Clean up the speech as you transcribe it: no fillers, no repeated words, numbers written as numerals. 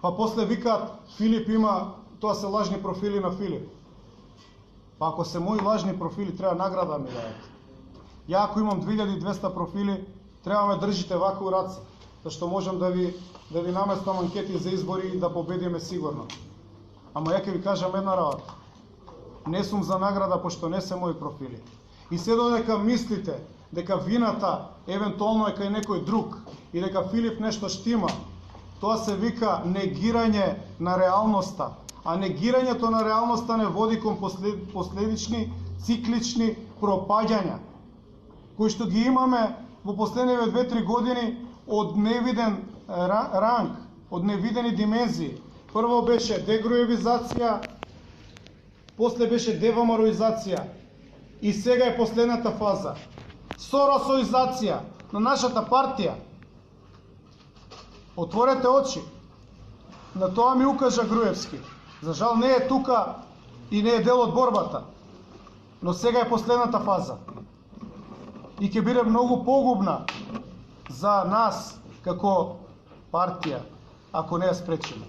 Па после викаат Филип има, тоа се лажни профили на Филип. Па ако се мои лажни профили, треба награда ми дајат. Ја ако имам 2200 профили, треба ме држите вака у раце, зашто можам да ви наместам анкети за избори и да победиме сигурно. Ама ја ќе ви кажам една работа. Не сум за награда, пошто не се мои профили. И се додека мислите дека вината евентуално е кај некој друг и дека Филип нешто штима, тоа се вика негирање на реалноста. А негирањето на реалноста не води кон последични, циклични пропаѓања, кои што ги имаме во последниве 2-3 години од невиден ранг, од невидени димензии. Прво беше дегруевизација, после беше девамароизација и сега е последната фаза. Соросоизација на нашата партија. Отворете очи. На тоа ми укажа Груевски. За жал не е тука и не е дел од борбата. Но сега е последната фаза. И ќе биде многу погубна за нас како партија, ако не ја спречиме.